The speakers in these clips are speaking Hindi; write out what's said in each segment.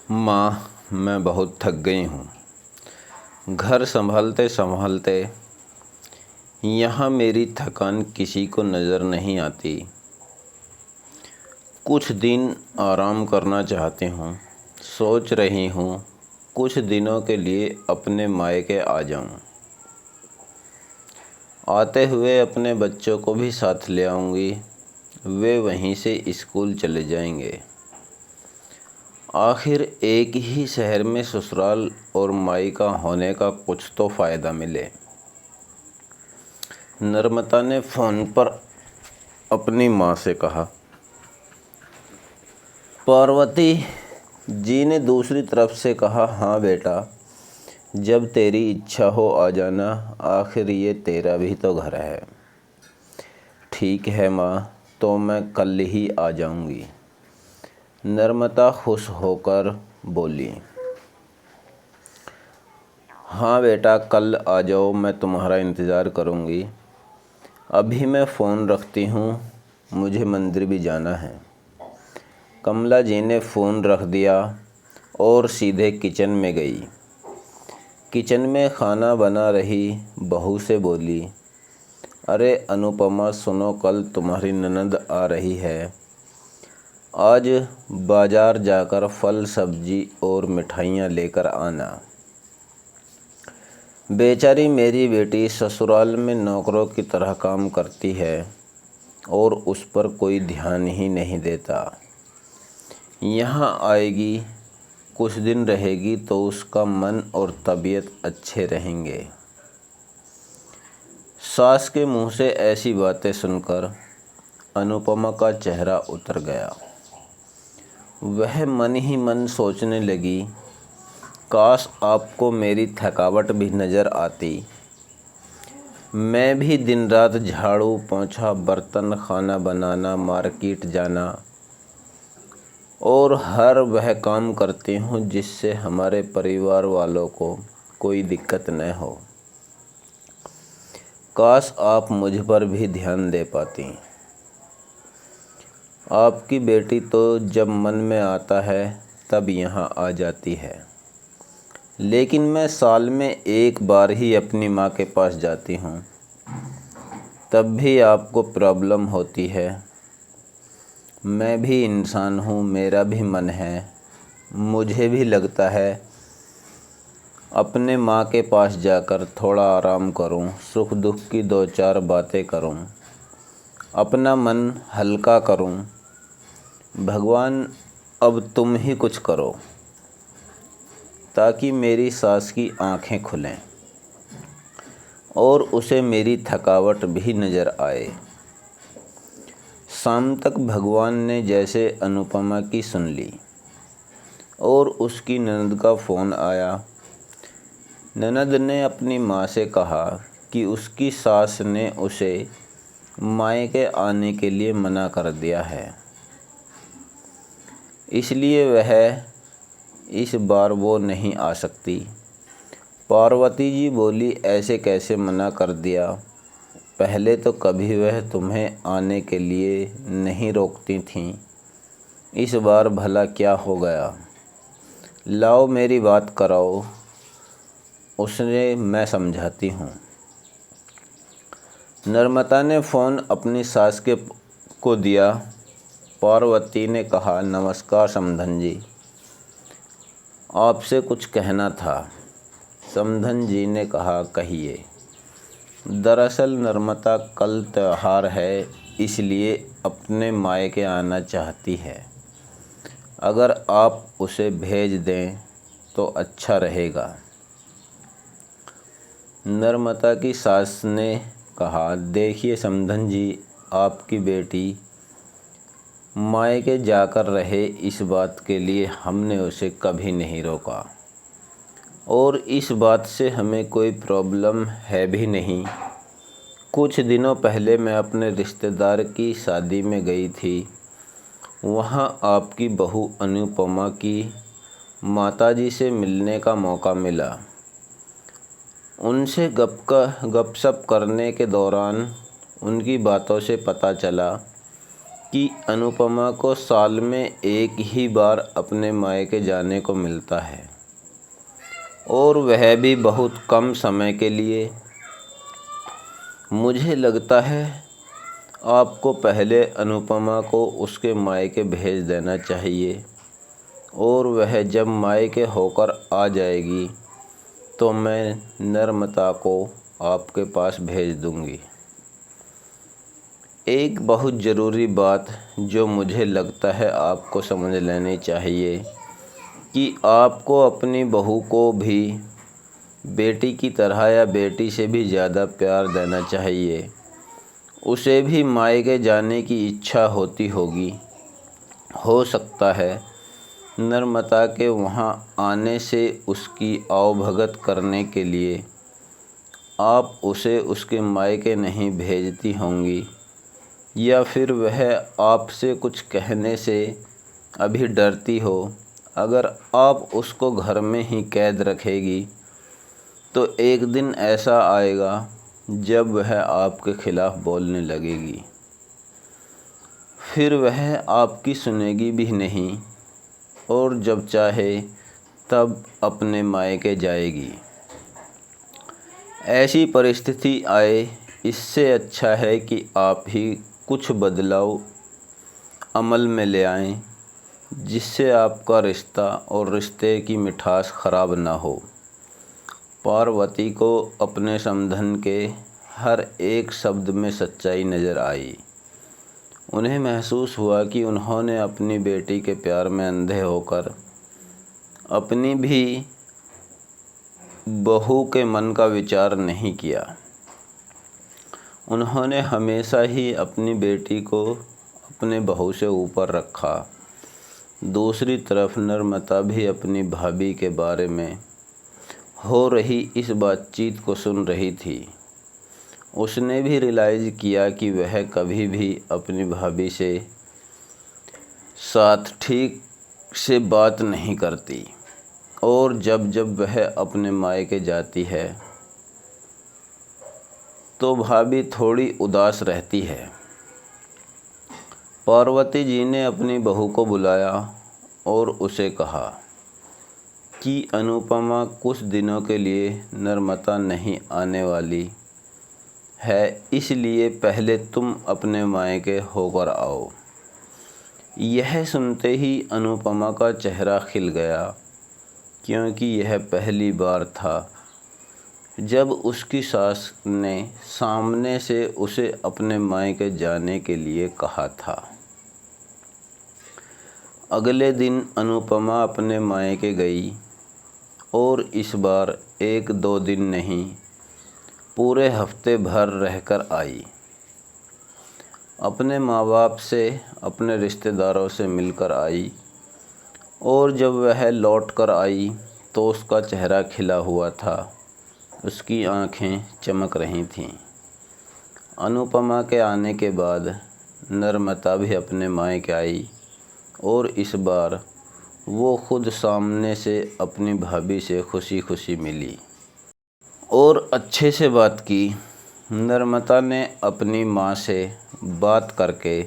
माँ, मैं बहुत थक गई हूँ। घर संभालते संभालते यहाँ मेरी थकान किसी को नज़र नहीं आती। कुछ दिन आराम करना चाहती हूँ। सोच रही हूँ कुछ दिनों के लिए अपने मायके आ जाऊँ। आते हुए अपने बच्चों को भी साथ ले आऊँगी। वे वहीं से स्कूल चले जाएंगे। आखिर एक ही शहर में ससुराल और मायका होने का कुछ तो फ़ायदा मिले। नर्मदा ने फ़ोन पर अपनी माँ से कहा। पार्वती जी ने दूसरी तरफ से कहा, हाँ बेटा, जब तेरी इच्छा हो आ जाना। आखिर ये तेरा भी तो घर है। ठीक है माँ, तो मैं कल ही आ जाऊँगी। नर्मदा खुश होकर बोली। हाँ बेटा, कल आ जाओ, मैं तुम्हारा इंतज़ार करूँगी। अभी मैं फ़ोन रखती हूँ, मुझे मंदिर भी जाना है। कमला जी ने फ़ोन रख दिया और सीधे किचन में गई। किचन में खाना बना रही बहू से बोली, अरे अनुपमा, सुनो, कल तुम्हारी ननद आ रही है। आज बाज़ार जाकर फल सब्जी और मिठाइयाँ लेकर आना। बेचारी मेरी बेटी ससुराल में नौकरों की तरह काम करती है और उस पर कोई ध्यान ही नहीं देता। यहाँ आएगी, कुछ दिन रहेगी तो उसका मन और तबीयत अच्छे रहेंगे। सास के मुंह से ऐसी बातें सुनकर अनुपमा का चेहरा उतर गया। वह मन ही मन सोचने लगी, काश आपको मेरी थकावट भी नज़र आती। मैं भी दिन रात झाड़ू पोंछा, बर्तन, खाना बनाना, मार्केट जाना और हर वह काम करती हूँ जिससे हमारे परिवार वालों को कोई दिक्कत न हो। काश आप मुझ पर भी ध्यान दे पाती। आपकी बेटी तो जब मन में आता है तब यहाँ आ जाती है, लेकिन मैं साल में एक बार ही अपनी माँ के पास जाती हूँ। तब भी आपको प्रॉब्लम होती है। मैं भी इंसान हूँ, मेरा भी मन है। मुझे भी लगता है अपने माँ के पास जाकर थोड़ा आराम करूँ, सुख दुख की दो चार बातें करूँ, अपना मन हल्का करूँ। भगवान, अब तुम ही कुछ करो ताकि मेरी सास की आँखें खुलें और उसे मेरी थकावट भी नज़र आए। शाम तक भगवान ने जैसे अनुपमा की सुन ली और उसकी ननद का फ़ोन आया। ननद ने अपनी माँ से कहा कि उसकी सास ने उसे मायके आने के लिए मना कर दिया है, इसलिए वह इस बार वो नहीं आ सकती। पार्वती जी बोली, ऐसे कैसे मना कर दिया? पहले तो कभी वह तुम्हें आने के लिए नहीं रोकती थीं, इस बार भला क्या हो गया? लाओ मेरी बात कराओ, उसने मैं समझाती हूँ। नर्मदा ने फ़ोन अपनी सास को दिया। पार्वती ने कहा, नमस्कार समधन जी, आपसे कुछ कहना था। समधन जी ने कहा, कहिए। दरअसल नर्मदा कल त्योहार है, इसलिए अपने मायके आना चाहती है। अगर आप उसे भेज दें तो अच्छा रहेगा। नर्मदा की सास ने कहा, देखिए समधन जी, आपकी बेटी मायके जाकर रहे, इस बात के लिए हमने उसे कभी नहीं रोका और इस बात से हमें कोई प्रॉब्लम है भी नहीं। कुछ दिनों पहले मैं अपने रिश्तेदार की शादी में गई थी। वहाँ आपकी बहू अनुपमा की माताजी से मिलने का मौका मिला। उनसे गपशप करने के दौरान उनकी बातों से पता चला कि अनुपमा को साल में एक ही बार अपने मायके जाने को मिलता है, और वह भी बहुत कम समय के लिए। मुझे लगता है आपको पहले अनुपमा को उसके मायके भेज देना चाहिए, और वह जब मायके होकर आ जाएगी तो मैं नर्मदा को आपके पास भेज दूंगी। एक बहुत ज़रूरी बात जो मुझे लगता है आपको समझ लेनी चाहिए कि आपको अपनी बहू को भी बेटी की तरह या बेटी से भी ज़्यादा प्यार देना चाहिए। उसे भी मायके जाने की इच्छा होती होगी। हो सकता है नर्मदा के वहाँ आने से उसकी आवभगत करने के लिए आप उसे उसके मायके नहीं भेजती होंगी, या फिर वह आपसे कुछ कहने से अभी डरती हो। अगर आप उसको घर में ही कैद रखेगी तो एक दिन ऐसा आएगा जब वह आपके खिलाफ़ बोलने लगेगी, फिर वह आपकी सुनेगी भी नहीं, और जब चाहे तब अपने मायके जाएगी। ऐसी परिस्थिति आए, इससे अच्छा है कि आप ही कुछ बदलाव अमल में ले आएं, जिससे आपका रिश्ता और रिश्ते की मिठास ख़राब ना हो। पार्वती को अपने समधन के हर एक शब्द में सच्चाई नज़र आई। उन्हें महसूस हुआ कि उन्होंने अपनी बेटी के प्यार में अंधे होकर अपनी भी बहू के मन का विचार नहीं किया। उन्होंने हमेशा ही अपनी बेटी को अपने बहू से ऊपर रखा। दूसरी तरफ नर्मदा भी अपनी भाभी के बारे में हो रही इस बातचीत को सुन रही थी। उसने भी रियलाइज़ किया कि वह कभी भी अपनी भाभी से साथ ठीक से बात नहीं करती, और जब जब वह अपने मायके जाती है तो भाभी थोड़ी उदास रहती है। पार्वती जी ने अपनी बहू को बुलाया और उसे कहा कि अनुपमा कुछ दिनों के लिए नर्मदा नहीं आने वाली है, इसलिए पहले तुम अपने मायके होकर आओ। यह सुनते ही अनुपमा का चेहरा खिल गया, क्योंकि यह पहली बार था जब उसकी सास ने सामने से उसे अपने मायके जाने के लिए कहा था। अगले दिन अनुपमा अपने मायके गई, और इस बार 1-2 दिन नहीं, पूरे हफ्ते भर रहकर आई। अपने माँ बाप से, अपने रिश्तेदारों से मिलकर आई, और जब वह लौट कर आई तो उसका चेहरा खिला हुआ था, उसकी आँखें चमक रही थीं। अनुपमा के आने के बाद नर्मदा भी अपने मायके आई, और इस बार वो खुद सामने से अपनी भाभी से खुशी खुशी मिली और अच्छे से बात की। नर्मदा ने अपनी माँ से बात करके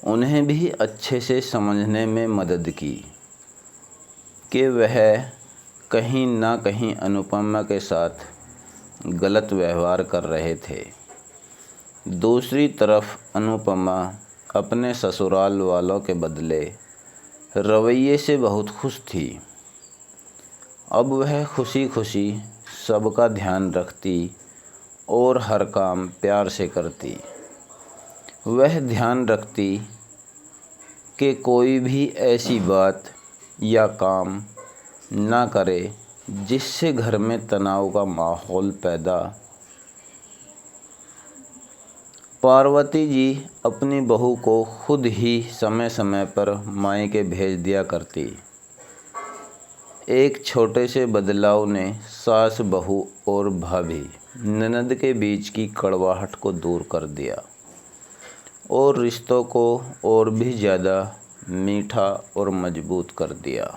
उन्हें भी अच्छे से समझने में मदद की कि वह कहीं ना कहीं अनुपमा के साथ गलत व्यवहार कर रहे थे। दूसरी तरफ अनुपमा अपने ससुराल वालों के बदले रवैये से बहुत खुश थी। अब वह खुशी खुशी सबका ध्यान रखती और हर काम प्यार से करती। वह ध्यान रखती कि कोई भी ऐसी बात या काम ना करे जिससे घर में तनाव का माहौल पैदा। पार्वती जी अपनी बहू को खुद ही समय समय पर मायके भेज दिया करती। एक छोटे से बदलाव ने सास, बहू और भाभी, ननद के बीच की कड़वाहट को दूर कर दिया और रिश्तों को और भी ज़्यादा मीठा और मजबूत कर दिया।